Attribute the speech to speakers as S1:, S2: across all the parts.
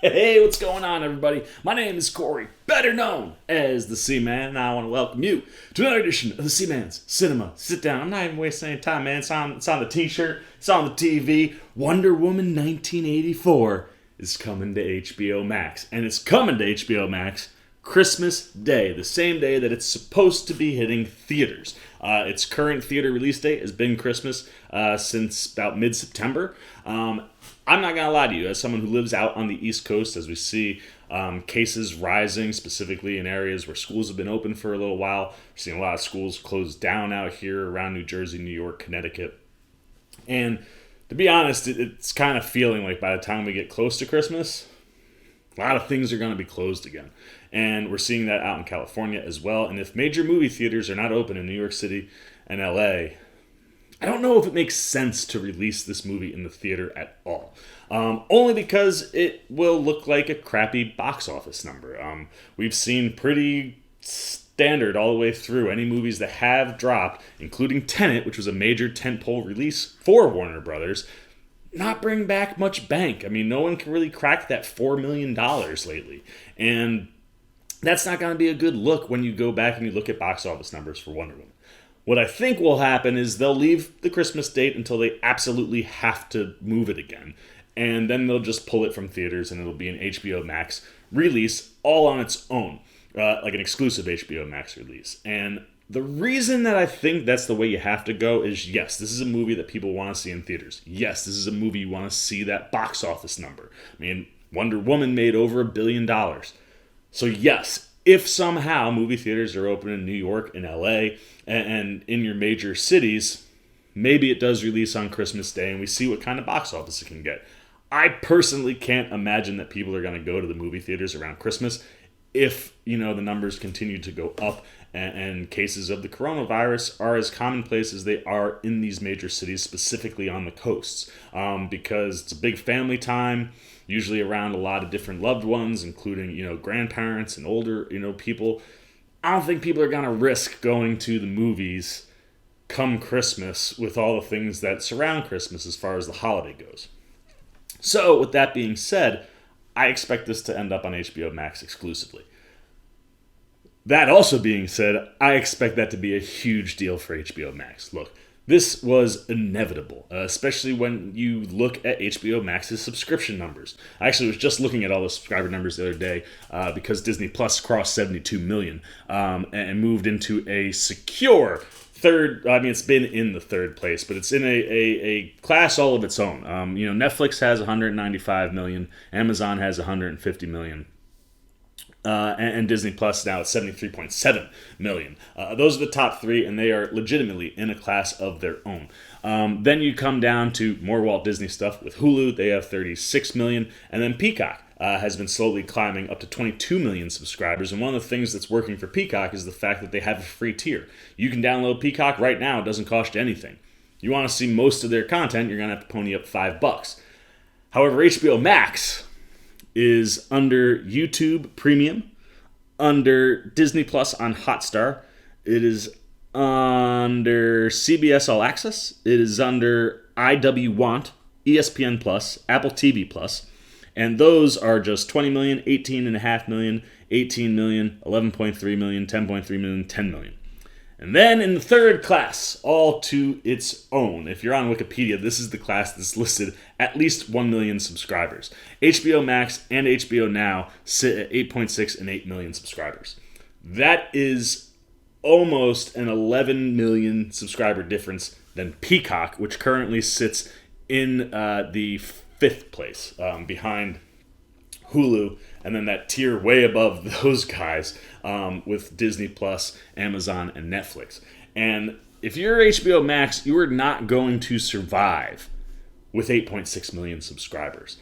S1: Hey, what's going on, everybody? My name is Corey, better known as the Seaman, and I want to welcome you to another edition of the Seaman's Cinema Sit Down. I'm not even wasting any time, man. It's on the t-shirt, it's on the TV. Wonder Woman 1984 is coming to HBO Max, and it's coming to HBO Max Christmas Day, the same day that it's supposed to be hitting theaters. Its current theater release date has been Christmas since about mid-September. I'm not going to lie to you, as someone who lives out on the East Coast, as we see cases rising, specifically in areas where schools have been open for a little while. We're seeing a lot of schools closed down out here around New Jersey, New York, Connecticut. And to be honest, it's kind of feeling like by the time we get close to Christmas, a lot of things are going to be closed again. And we're seeing that out in California as well. And if major movie theaters are not open in New York City and LA, I don't know if it makes sense to release this movie in the theater at all. Only because it will look like a crappy box office number. We've seen pretty standard all the way through any movies that have dropped, including Tenet, which was a major tentpole release for Warner Brothers, not bring back much bank. I mean, no one can really crack that $4 million lately. And that's not going to be a good look when you go back and you look at box office numbers for Wonder Woman. What I think will happen is they'll leave the Christmas date until they absolutely have to move it again. And then they'll just pull it from theaters and it'll be an HBO Max release all on its own. Like an exclusive HBO Max release. And the reason that I think that's the way you have to go is, yes, this is a movie that people want to see in theaters. Yes, this is a movie you want to see that box office number. I mean, Wonder Woman made over $1 billion. So yes, if somehow movie theaters are open in New York and LA and in your major cities, maybe it does release on Christmas Day and we see what kind of box office it can get. I personally can't imagine that people are going to go to the movie theaters around Christmas if, the numbers continue to go up and cases of the coronavirus are as commonplace as they are in these major cities, specifically on the coasts, because it's a big family time, usually around a lot of different loved ones, including, grandparents and older, people. I don't think people are going to risk going to the movies come Christmas with all the things that surround Christmas as far as the holiday goes. So, with that being said, I expect this to end up on HBO Max exclusively. That also being said, I expect that to be a huge deal for HBO Max. Look, this was inevitable, especially when you look at HBO Max's subscription numbers. I actually was just looking at all the subscriber numbers the other day because Disney Plus crossed 72 million and moved into a secure third. I mean, it's been in the third place, but it's in a class all of its own. Netflix has 195 million, Amazon has 150 million. And Disney Plus now at 73.7 million. Those are the top three, and they are legitimately in a class of their own. Then you come down to more Walt Disney stuff with Hulu. They have 36 million. And then Peacock has been slowly climbing up to 22 million subscribers. And one of the things that's working for Peacock is the fact that they have a free tier. You can download Peacock right now. It doesn't cost you anything. You want to see most of their content, you're going to have to pony up $5. However, HBO Max is under YouTube Premium, under Disney Plus on Hotstar. It is under CBS All Access. It is under IW Want, ESPN Plus, Apple TV Plus. And those are just 20 million, 18.5 million, 18 million, 11.3 million, 10.3 million, 10 million. And then in the third class, all to its own, if you're on Wikipedia, this is the class that's listed at least 1 million subscribers. HBO Max and HBO Now sit at 8.6 and 8 million subscribers. That is almost an 11 million subscriber difference than Peacock, which currently sits in the fifth place behind Hulu, and then that tier way above those guys with Disney Plus, Amazon, and Netflix. And if you're HBO Max, you are not going to survive with 8.6 million subscribers.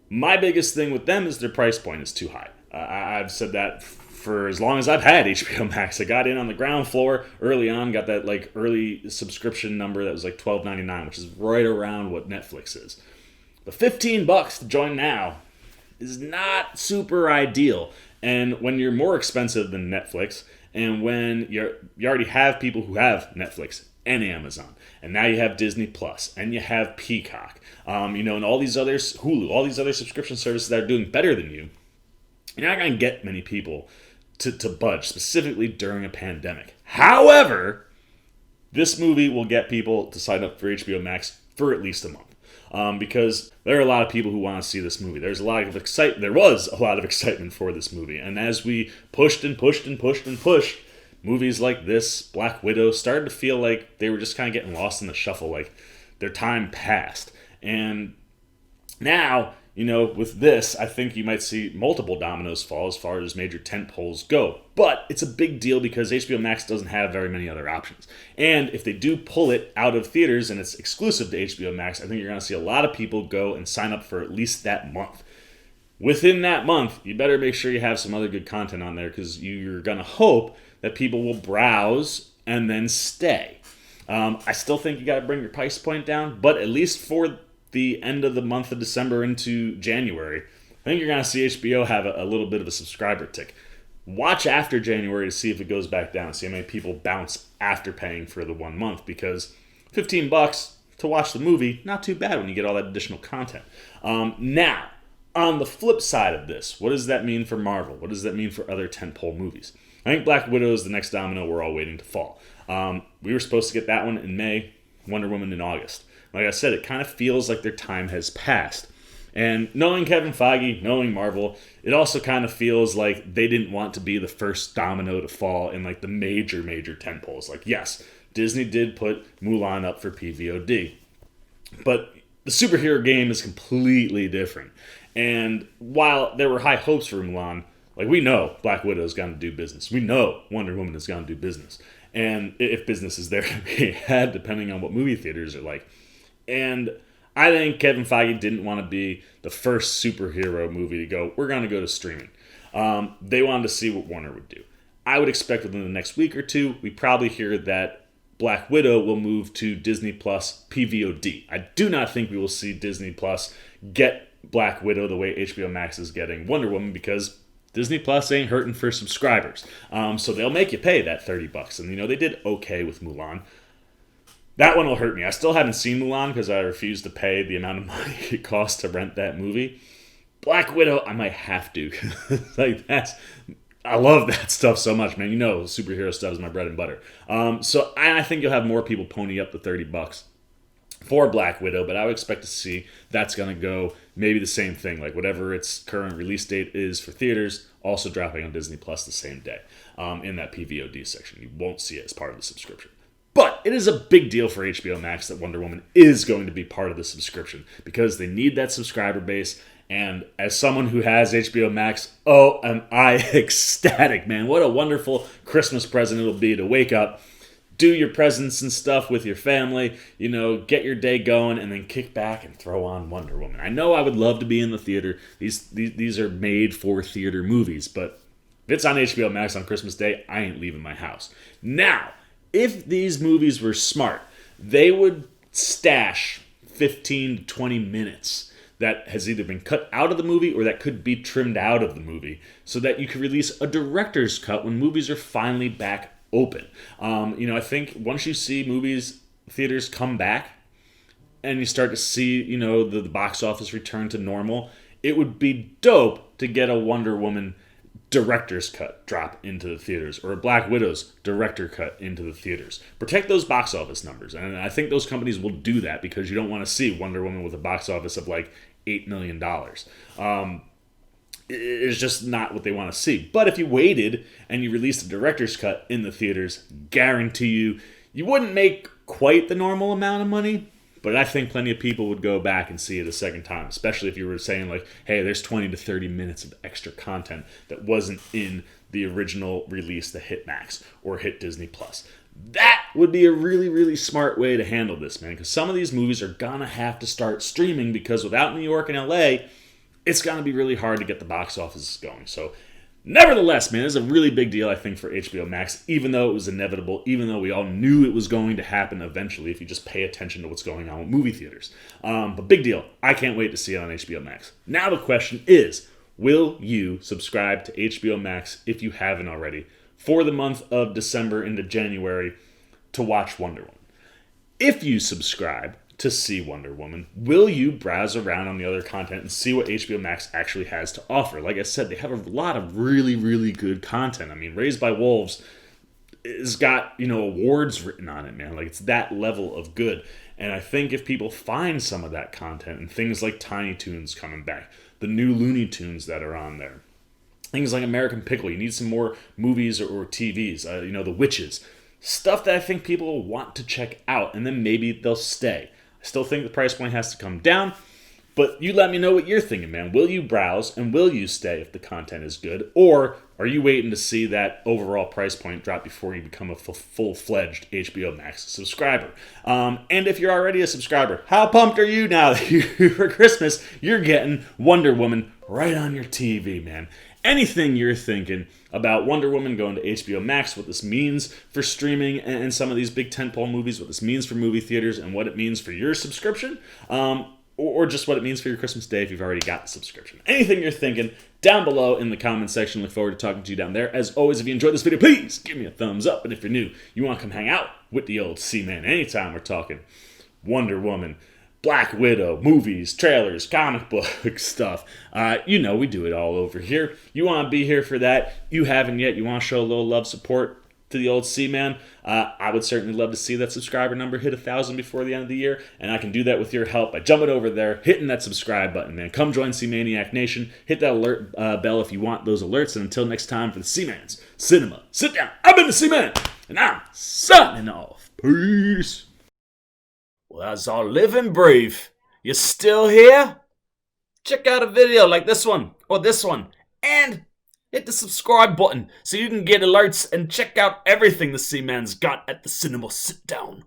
S1: My biggest thing with them is their price point is too high. I've said that for as long as I've had HBO Max. I got in on the ground floor early on, got that early subscription number that was $12.99, which is right around what Netflix is. But $15 to join now is not super ideal. And when you're more expensive than Netflix, and when you already have people who have Netflix and Amazon. And now you have Disney Plus, and you have Peacock, and all these others, Hulu, all these other subscription services that are doing better than you. You're not going to get many people to budge, specifically during a pandemic. However, this movie will get people to sign up for HBO Max for at least a month. Because there are a lot of people who want to see this movie. There was a lot of excitement for this movie. And as we pushed, movies like this, Black Widow, started to feel like they were just kind of getting lost in the shuffle, like their time passed. And now, with this, I think you might see multiple dominoes fall as far as major tentpoles go. But it's a big deal because HBO Max doesn't have very many other options. And if they do pull it out of theaters and it's exclusive to HBO Max, I think you're going to see a lot of people go and sign up for at least that month. Within that month, you better make sure you have some other good content on there because you're going to hope that people will browse and then stay. I still think you got to bring your price point down, but at least for the end of the month of December into January, I think you're going to see HBO have a little bit of a subscriber tick. Watch after January to see if it goes back down, see how many people bounce after paying for the 1 month, because $15 to watch the movie, not too bad when you get all that additional content. Now, on the flip side of this, what does that mean for Marvel? What does that mean for other tentpole movies? I think Black Widow is the next domino we're all waiting to fall. We were supposed to get that one in May, Wonder Woman in August. Like I said, it kind of feels like their time has passed. And knowing Kevin Feige, knowing Marvel, it also kind of feels like they didn't want to be the first domino to fall in like the major tentpoles. Like, yes, Disney did put Mulan up for PVOD. But the superhero game is completely different. And while there were high hopes for Mulan, like we know Black Widow is going to do business. We know Wonder Woman is going to do business. And if business is there to be had, depending on what movie theaters are like. And I think Kevin Feige didn't want to be the first superhero movie to go, we're going to go to streaming. They wanted to see what Warner would do. I would expect within the next week or two, we probably hear that Black Widow will move to Disney Plus PVOD. I do not think we will see Disney Plus get Black Widow the way HBO Max is getting Wonder Woman, because Disney Plus ain't hurting for subscribers. So they'll make you pay that $30. And, they did okay with Mulan. That one will hurt me. I still haven't seen Mulan because I refuse to pay the amount of money it costs to rent that movie. Black Widow, I might have to. I love that stuff so much, man. Superhero stuff is my bread and butter. So I think you'll have more people pony up the $30 for Black Widow, but I would expect to see that's going to go maybe the same thing, like whatever its current release date is for theaters, also dropping on Disney Plus the same day in that PVOD section. You won't see it as part of the subscription. But it is a big deal for HBO Max that Wonder Woman is going to be part of the subscription because they need that subscriber base. And as someone who has HBO Max, oh, am I ecstatic, man. What a wonderful Christmas present it'll be to wake up, do your presents and stuff with your family, get your day going, and then kick back and throw on Wonder Woman. I know I would love to be in the theater. These are made for theater movies, but if it's on HBO Max on Christmas Day, I ain't leaving my house. Now, if these movies were smart, they would stash 15 to 20 minutes that has either been cut out of the movie or that could be trimmed out of the movie so that you could release a director's cut when movies are finally back open. I think once you see theaters come back and you start to see, the box office return to normal, it would be dope to get a Wonder Woman director's cut drop into the theaters, or a Black Widow's director cut into the theaters. Protect those box office numbers, and I think those companies will do that because you don't want to see Wonder Woman with a box office of like $8 million. It's just not what they want to see. But if you waited and you released a director's cut in the theaters, guarantee you wouldn't make quite the normal amount of money, but I think plenty of people would go back and see it a second time, especially if you were saying like, hey, there's 20 to 30 minutes of extra content that wasn't in the original release that hit Max or hit Disney Plus. That would be a really, really smart way to handle this, man, because some of these movies are going to have to start streaming because without New York and LA, it's going to be really hard to get the box office going. So nevertheless, man, it's a really big deal, I think, for HBO Max, even though it was inevitable, even though we all knew it was going to happen eventually if you just pay attention to what's going on with movie theaters. But big deal. I can't wait to see it on HBO Max. Now the question is, will you subscribe to HBO Max if you haven't already for the month of December into January to watch Wonder Woman? If you subscribe to see Wonder Woman, will you browse around on the other content and see what HBO Max actually has to offer? Like I said, they have a lot of really, really good content. I mean, Raised by Wolves has got, awards written on it, man. Like, it's that level of good. And I think if people find some of that content and things like Tiny Toons coming back, the new Looney Tunes that are on there, things like American Pickle, you need some more movies or TVs, The Witches, stuff that I think people will want to check out, and then maybe they'll stay. I still think the price point has to come down, but you let me know what you're thinking, man. Will you browse and will you stay if the content is good? Or are you waiting to see that overall price point drop before you become a full-fledged HBO Max subscriber? And if you're already a subscriber, how pumped are you now that for Christmas you're getting Wonder Woman right on your TV, man? Anything you're thinking about Wonder Woman going to HBO Max, what this means for streaming and some of these big tentpole movies, what this means for movie theaters, and what it means for your subscription, or just what it means for your Christmas day if you've already got the subscription. Anything you're thinking, down below in the comment section. Look forward to talking to you down there. As always, if you enjoyed this video, please give me a thumbs up. And if you're new, you want to come hang out with the old C-Man anytime we're talking Wonder Woman, Black Widow, movies, trailers, comic book stuff. We do it all over here. You want to be here for that. You haven't yet. You want to show a little love, support to the old C-Man. I would certainly love to see that subscriber number hit 1,000 before the end of the year, and I can do that with your help by jumping over there, hitting that subscribe button, man. Come join C-Maniac Nation. Hit that alert bell if you want those alerts, and until next time for the C-Man's Cinema Sit Down, I've been the C-Man, and I'm signing off. Peace. Well, that's all live and breathe. You still here? Check out a video like this one or this one and hit the subscribe button so you can get alerts and check out everything the C-Man's got at the Cinema Sit Down.